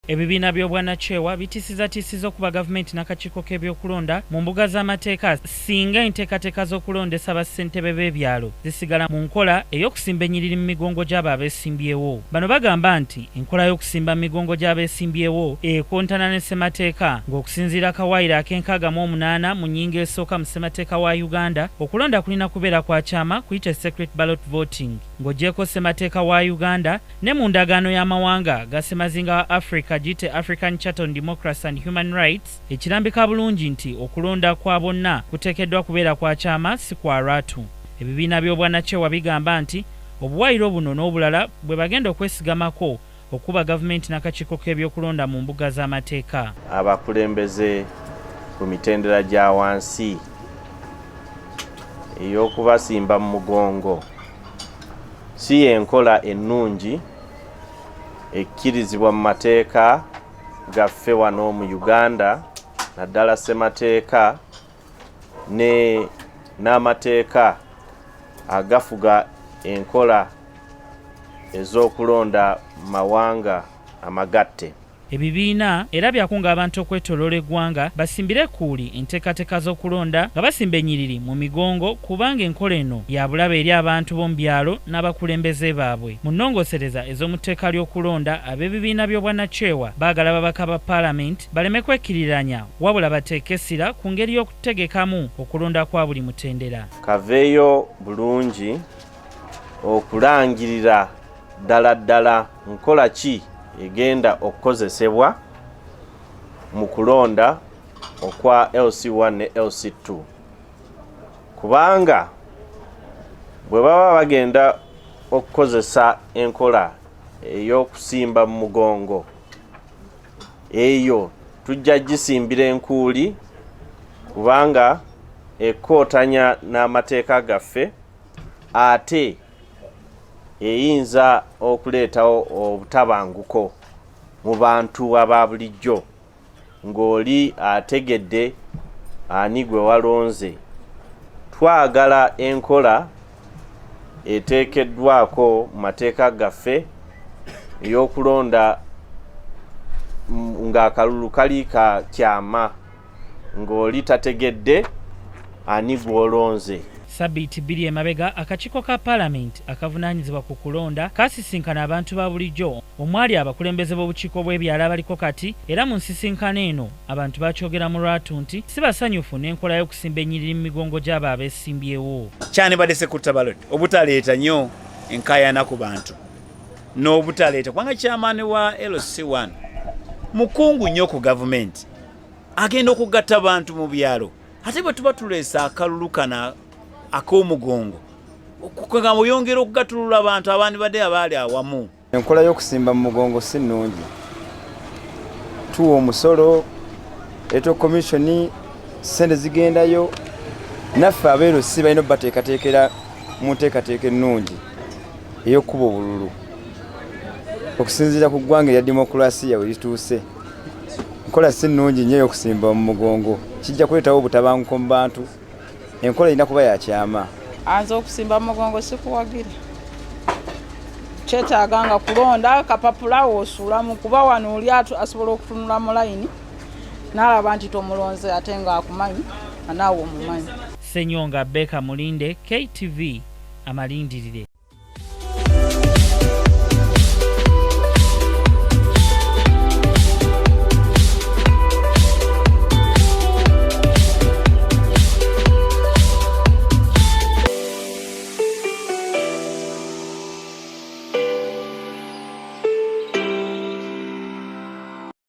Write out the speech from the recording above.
Ebibiina by'obwannakyewa bitisiza okuba gavumenti n'akakiiko k'ebyokulonda mu mbuga z'amateeka singa enteekateeka z'okulondesa bassentebe b'ebyalo zisigala mu nkola ey'okusimba ennyiriri mu migongo gy'abo abeesimbyewo. Bano bagamba nti enkola y'okusimba mu migongo gy'abeesimbyewo ekontana ne ssemateeka ng'okusinziira akawaayiro ak'enkaaga-mu-8 mu nnyingo esooka mu ssemateeka wa Uganda, okulonda kulina kubeera kwa kyama kuyita secret ballot voting, ng'oggyeko ssemateeka wa Uganda ne mu ndagaano y'amawanga ga ssemazinga wa Africa gite African Charter on Democracy and Human Rights, ekirambika bulungi nti okulonda kwa bonna kuteekeddwa kubeera kwa kyama si kwa lwatu. Ebibiina by'obwannakyewa bigamba nti obuwaayiro buno n'obulala bwe bagenda okwesigamako okuba gavumenti n'akakiiko k'ebyokulonda mu mbuga z'amateeka. Abakulembeze ku mitendera gya wansi ey'okubasimba mu mugongo si y'enkola ennungi ekkirizibwa mu mateeka gaffe wano mu Uganda, naddala ssemateeka n'amateeka agafuga enkola ez'okulonda mawanga amagatte. Ebibiina era byakunga abantu okwetooloola eggwanga basimbire kuuli enteekateeka z'okulonda nga basimba ennyiriri mu migongo kubanga enkola eno ya bulabe eri abantu b'omu byalo n'abakulembeze baabwe. Mu nnongosereza ez'omu tteeka ly'okulonda, ab'ebibiina by'obwannakyewa baagala babaka ba paalamenti baleme kwekkiriranya wabula bateeke essira ku ngeri y'okutegekamu okulonda kwa buli mutendera. Kaveeyo bulungi okulangirira ddala nkola ki egenda okukozesebwa mu kulonda okwa LC1 ne LC2, kubanga bwe baba bagenda okukozesa enkola ey'okusimba mu mugongo eyo tujja gisimbira enkuuli kubanga ekootanya n'amateeka gaffe ate eyinza okuleetawo obutabanguko mu bantu aba bulijjo ng'oli ategedde ani gwe walonze. Twagala enkola eteekeddwako mu mateeka gaffe ey'okulonda ng'akalulu kali ka kyama ng'oli tategedde ani gw'olonze. Sabbiiti 2 emabega akakiiko ka paalamenti akavunaanyizibwa ku kulonda kasisinkana abantu ba bulijjo omwali abakulembeze b'obukiiko bw'ebyalo abaliko kati, era mu nsisinkano eno abantu bakyogera mu lwatu nti si basanyufu n'enkola y'okusimba ennyiriri mu migongo gy'abo abeesimbyewo. Kyandibadde sekutabalot obutaleeta nnyo enkaayana ku bantu n'obutaleeta kubanga kyamaani wa LC1 mukungu nnyo ku gavumenti agenda okugatta bantu mu byalo, ate bwe tuba tuleesa akalulu kana ak'omugongo okugamba oyongera okugatulula abantu abandi badde abaali awamu. Enkola y'okusimba mu mugongo si nnungi. Tuwa omusolo eto komishoni ssente zigendayo, naffe abeero si balina bateekateekera mu nteekateeka ennungi ey'okkuba obululu okusinziira ku ggwanga erya demokulasiya we lituuse. Enkola si nnungi nnyo ey'okusimba mu mugongo, kijja kuleetawo obutabanguko mu bantu. Enkola erina kuba ya kyama. Anza okusimba mu mugongo sikuwagira, kyetaaganga kulonda kapapula osuulamu kuba wano oli asobola okutunula mu layini n'alaba nti tomulonze ate ng'akumanyi naawe omumanyi. Ssenyonga Beka Mulinde, KTV Amalindirire.